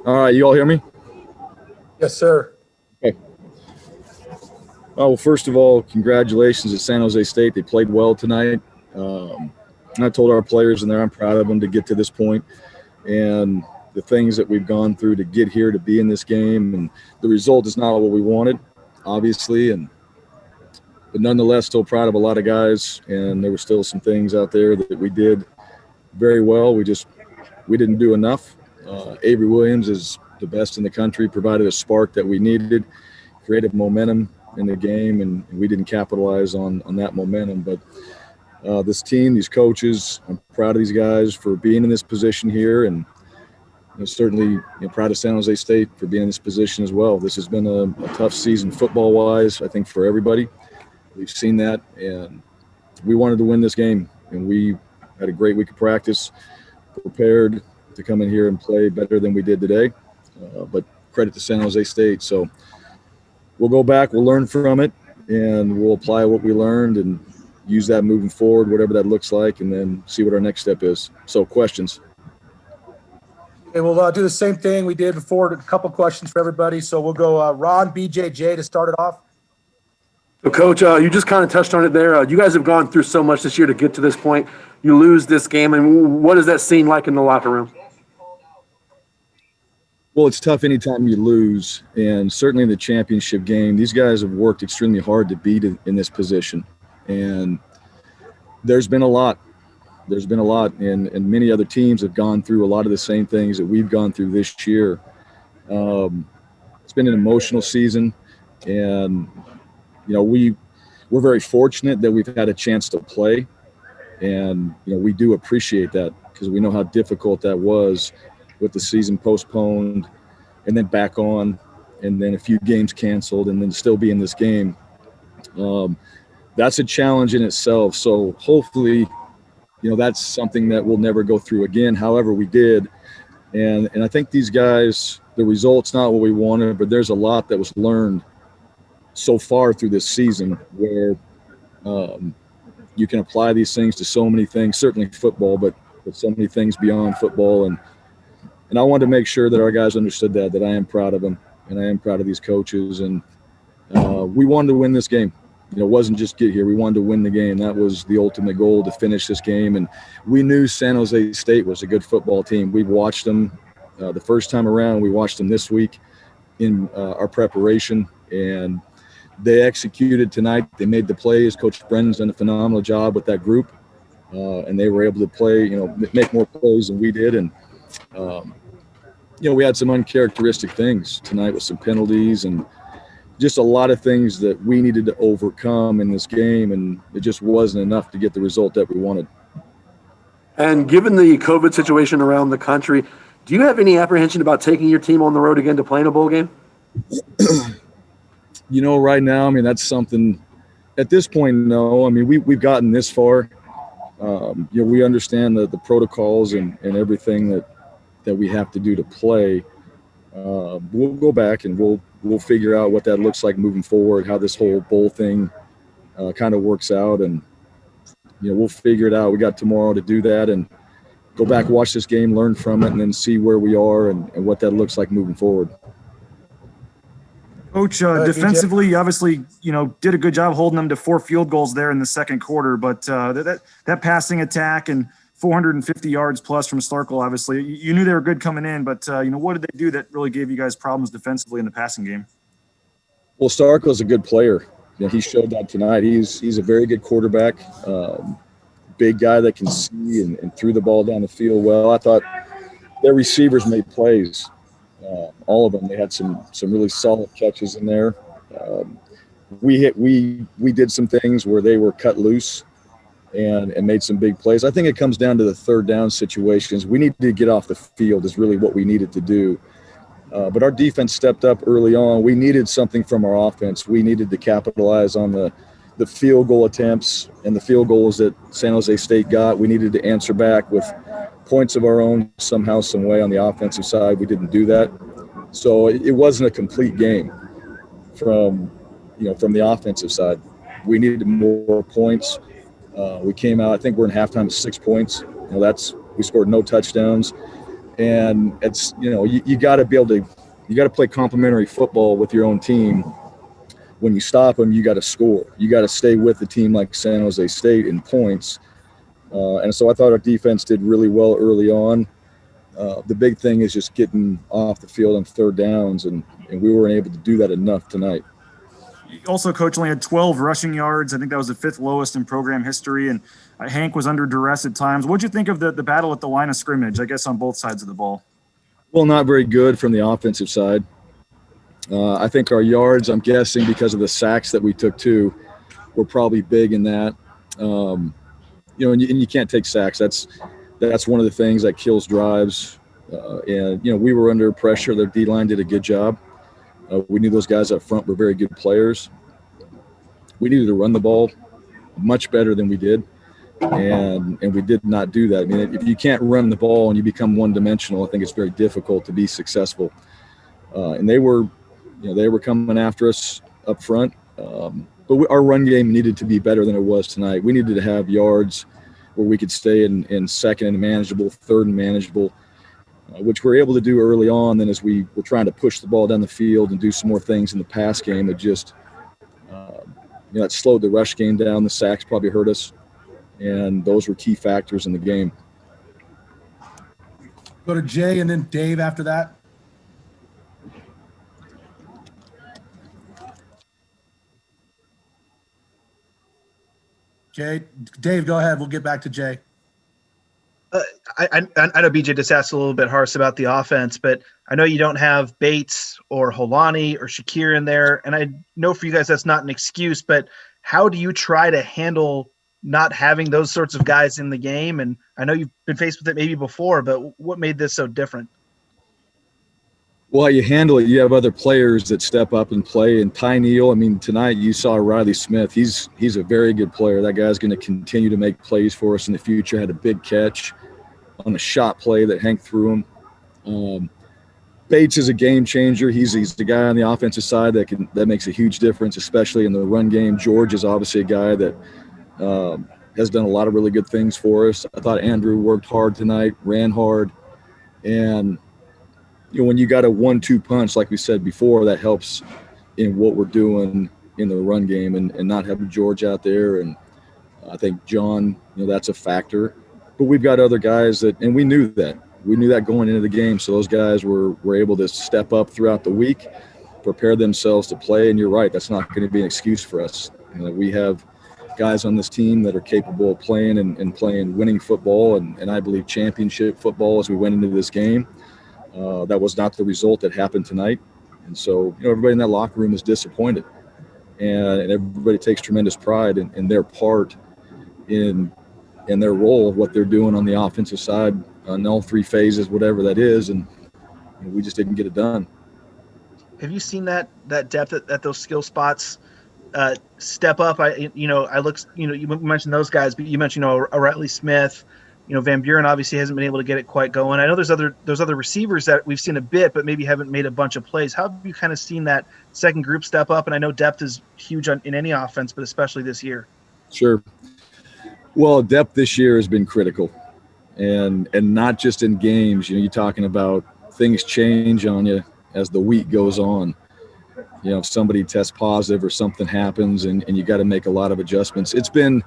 All right, you all hear me? Yes, sir. Okay. Well, first of all, congratulations to San Jose State. They played well tonight. And I told our players in there I'm proud of them to get to this point, and the things that we've gone through to get here to be in this game. And the result is not what we wanted, obviously, but nonetheless, still proud of a lot of guys. And there were still some things out there that we did very well. We didn't do enough. Avery Williams is the best in the country, provided a spark that we needed, created momentum in the game, and we didn't capitalize on that momentum. But this team, these coaches, I'm proud of these guys for being in this position here, and certainly proud of San Jose State for being in this position as well. This has been a tough season football-wise, I think, for everybody. We've seen that, and we wanted to win this game, and we had a great week of practice, prepared to come in here and play better than we did today. But credit to San Jose State. So we'll go back, we'll learn from it, and we'll apply what we learned and use that moving forward, whatever that looks like, and then see what our next step is. So questions. Okay, we'll do the same thing we did before, a couple questions for everybody. So we'll go Ron, BJJ to start it off. So, Coach, you just kind of touched on it there. You guys have gone through so much this year to get to this point. You lose this game, and what is that scene like in the locker room? Well, it's tough anytime you lose, and certainly in the championship game, these guys have worked extremely hard to be in this position. And there's been a lot. There's been a lot, and many other teams have gone through a lot of the same things that we've gone through this year. It's been an emotional season, and we're very fortunate that we've had a chance to play, and we do appreciate that because we know how difficult that was with the season postponed and then back on, and then a few games canceled, and then still be in this game. That's a challenge in itself. So hopefully, that's something that we'll never go through again. However, we did. And I think these guys, the result's not what we wanted, but there's a lot that was learned so far through this season where you can apply these things to so many things, certainly football, but so many things beyond football. And I wanted to make sure that our guys understood that I am proud of them, and I am proud of these coaches. And we wanted to win this game. It wasn't just get here. We wanted to win the game. That was the ultimate goal, to finish this game. And we knew San Jose State was a good football team. We watched them the first time around. We watched them this week in our preparation, and they executed tonight. They made the plays. Coach Brennan's done a phenomenal job with that group, and they were able to play, make more plays than we did. And, we had some uncharacteristic things tonight with some penalties and just a lot of things that we needed to overcome in this game, and it just wasn't enough to get the result that we wanted. And given the COVID situation around the country, do you have any apprehension about taking your team on the road again to play in a bowl game? Right now, that's something at this point, no. We've gotten this far. We understand the protocols and everything that we have to do to play. We'll go back and we'll figure out what that looks like moving forward, how this whole bowl thing kind of works out, and we'll figure it out. We got tomorrow to do that and go back, watch this game, learn from it, and then see where we are and what that looks like moving forward. Coach, defensively, you obviously, did a good job holding them to 4 field goals there in the second quarter, but that passing attack and 450 yards plus from Starkel, obviously, you knew they were good coming in, but what did they do that really gave you guys problems defensively in the passing game? Well, Starkel's a good player. He showed that tonight. He's a very good quarterback, big guy that can see and threw the ball down the field well. I thought their receivers made plays. All of them. They had some really solid catches in there. We did some things where they were cut loose and made some big plays. I think it comes down to the third down situations. We needed to get off the field is really what we needed to do. But our defense stepped up early on. We needed something from our offense. We needed to capitalize on the field goal attempts and the field goals that San Jose State got. We needed to answer back with points of our own somehow, some way on the offensive side. We didn't do that. So it wasn't a complete game from the offensive side. We needed more points. We came out, I think we're in halftime at 6 points. We scored no touchdowns. And it's, you got to be able to, you got to play complementary football with your own team. When you stop them, you got to score. You got to stay with the team like San Jose State in points. And so I thought our defense did really well early on. The big thing is just getting off the field on third downs, and we weren't able to do that enough tonight. Also, Coach only had 12 rushing yards. I think that was the 5th lowest in program history, and Hank was under duress at times. What did you think of the battle at the line of scrimmage, I guess, on both sides of the ball? Well, not very good from the offensive side. I think our yards, I'm guessing because of the sacks that we took too, were probably big in that. And you can't take sacks. That's one of the things that kills drives. And we were under pressure. Their D-line did a good job. We knew those guys up front were very good players. We needed to run the ball much better than we did, and we did not do that. I mean, if you can't run the ball and you become one-dimensional, I think it's very difficult to be successful. And they were coming after us up front. But our run game needed to be better than it was tonight. We needed to have yards where we could stay in second and manageable, third and manageable, which we're able to do early on. Then as we were trying to push the ball down the field and do some more things in the pass game, it just it slowed the rush game down. The sacks probably hurt us, and those were key factors in the game. Go to Jay and then Dave after that. Jay, Dave, go ahead. We'll get back to Jay. I know BJ just asked a little bit harsh about the offense, but I know you don't have Bates or Holani or Shakir in there. And I know for you guys that's not an excuse, but how do you try to handle not having those sorts of guys in the game? And I know you've been faced with it maybe before, but what made this so different? Well, you handle it. You have other players that step up and play. And Ty Neal, tonight you saw Riley Smith. He's a very good player. That guy's going to continue to make plays for us in the future. Had a big catch on a shot play that Hank threw him. Bates is a game changer. He's the guy on the offensive side that makes a huge difference, especially in the run game. George is obviously a guy that has done a lot of really good things for us. I thought Andrew worked hard tonight, ran hard, and when you got a 1-2 punch, like we said before, that helps in what we're doing in the run game and not having George out there. And I think John, that's a factor. But we've got other guys and we knew that. We knew that going into the game. So those guys were able to step up throughout the week, prepare themselves to play. And you're right, that's not going to be an excuse for us. We have guys on this team that are capable of playing and playing winning football and I believe championship football as we went into this game. That was not the result that happened tonight. And so, everybody in that locker room is disappointed. And everybody takes tremendous pride in their part in their role of what they're doing on the offensive side on all three phases, whatever that is. And we just didn't get it done. Have you seen that depth at those skill spots step up? I looked, you mentioned those guys, but you mentioned, a Riley Smith. Van Buren obviously hasn't been able to get it quite going. I know there's other receivers that we've seen a bit, but maybe haven't made a bunch of plays. How have you kind of seen that second group step up? And I know depth is huge in any offense, but especially this year. Sure. Well, depth this year has been critical, and not just in games. You're talking about things change on you as the week goes on. If somebody tests positive or something happens, and you got to make a lot of adjustments. It's been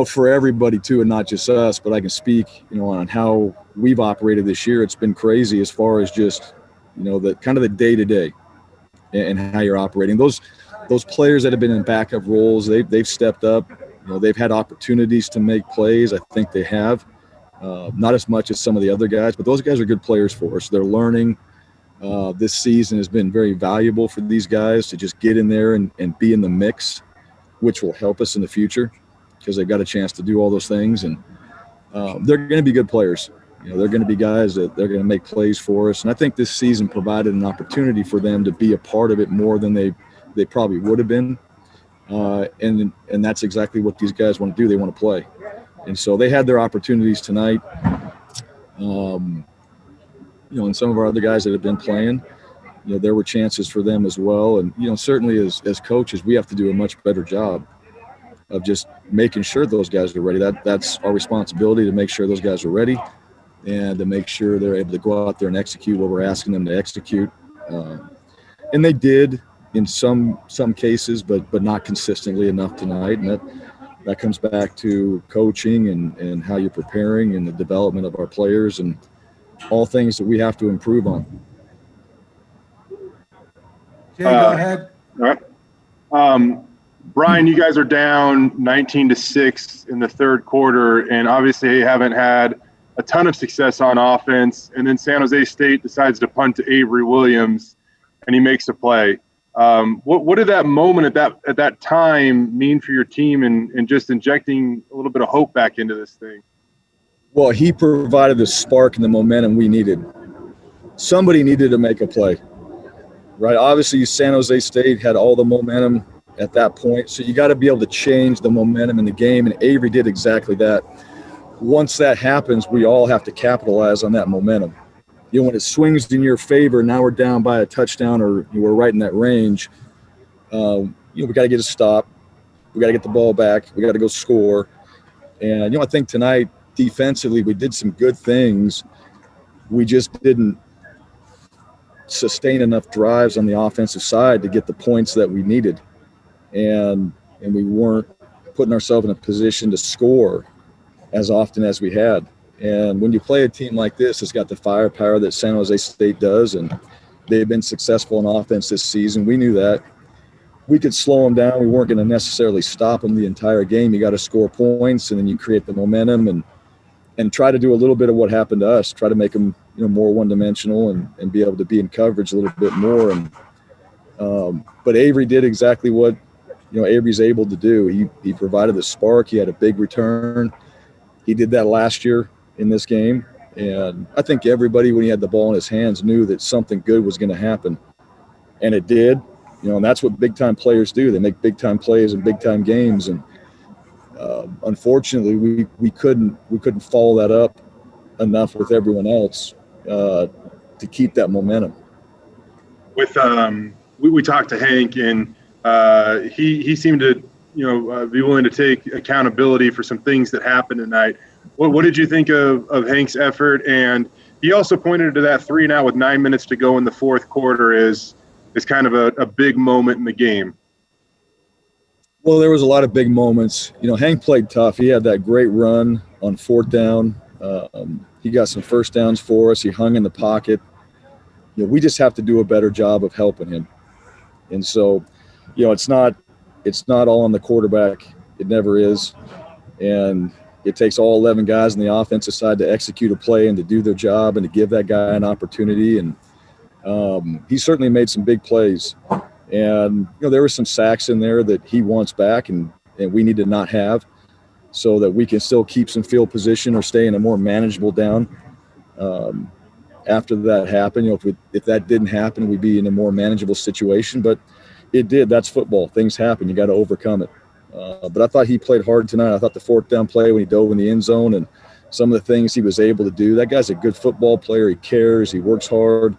for everybody too, and not just us, but I can speak, on how we've operated this year. It's been crazy as far as just, the kind of the day-to-day and how you're operating. Those players that have been in backup roles, they've stepped up. They've had opportunities to make plays. I think they have, not as much as some of the other guys, but those guys are good players for us. They're learning. This season has been very valuable for these guys to just get in there and be in the mix, which will help us in the future, because they've got a chance to do all those things. And they're going to be good players. They're going to be guys that they're going to make plays for us. And I think this season provided an opportunity for them to be a part of it more than they probably would have been. And that's exactly what these guys want to do. They want to play. And so they had their opportunities tonight. And some of our other guys that have been playing, there were chances for them as well. And, certainly as coaches, we have to do a much better job of just making sure those guys are ready. That's our responsibility, to make sure those guys are ready. and to make sure they're able to go out there and execute what we're asking them to execute. And they did in some cases, but not consistently enough tonight. And that comes back to coaching and how you're preparing and the development of our players and all things that we have to improve on. Jay, go ahead. All right. Bryan, you guys are down 19-6 in the third quarter, and obviously you haven't had a ton of success on offense. And then San Jose State decides to punt to Avery Williams, and he makes a play. What did that moment at that time mean for your team and just injecting a little bit of hope back into this thing? Well, he provided the spark and the momentum we needed. Somebody needed to make a play, right? Obviously, San Jose State had all the momentum at that point, so you got to be able to change the momentum in the game, and Avery did exactly that. Once that happens, we all have to capitalize on that momentum. You know, when it swings in your favor, now we're down by a touchdown or we're right in that range, we got to get a stop. We got to get the ball back. We got to go score. And, I think tonight, defensively, we did some good things. We just didn't sustain enough drives on the offensive side to get the points that we needed. And we weren't putting ourselves in a position to score as often as we had. And when you play a team like this, it's got the firepower that San Jose State does, and they've been successful in offense this season. We knew that. We could slow them down. We weren't going to necessarily stop them the entire game. You got to score points, and then you create the momentum and try to do a little bit of what happened to us, try to make them more one-dimensional and be able to be in coverage a little bit more. And but Avery did exactly what Avery's able to do. He provided the spark. He had a big return. He did that last year in this game, and I think everybody, when he had the ball in his hands, knew that something good was going to happen, and it did. And that's what big-time players do. They make big-time plays in big-time games, and unfortunately, we couldn't follow that up enough with everyone else to keep that momentum. With we talked to Hank, and he seemed to be willing to take accountability for some things that happened tonight. What did you think of Hank's effort? And he also pointed to that 3-and-out with 9 minutes to go in the fourth quarter is kind of a big moment in the game. Well, there was a lot of big moments. Hank played tough. He had that great run on fourth down. He got some first downs for us. He hung in the pocket. We just have to do a better job of helping him. And so, it's not all on the quarterback. It never is. And it takes all 11 guys on the offensive side to execute a play and to do their job and to give that guy an opportunity. And he certainly made some big plays. And, there were some sacks in there that he wants back and we need to not have so that we can still keep some field position or stay in a more manageable down. After that happened, if that didn't happen, we'd be in a more manageable situation. But it did. That's football. Things happen. You got to overcome it. But I thought he played hard tonight. I thought the fourth down play when he dove in the end zone and some of the things he was able to do. That guy's a good football player. He cares. He works hard.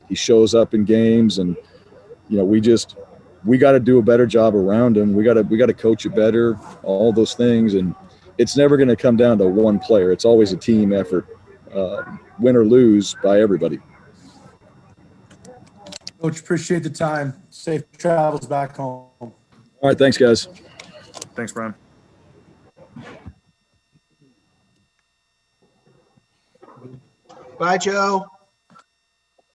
He shows up in games, and we got to do a better job around him. We got to coach it better. All those things, and it's never going to come down to one player. It's always a team effort, win or lose by everybody. Coach, appreciate the time. Safe travels back home. All right, thanks, guys. Thanks, Bryan. Bye, Joe.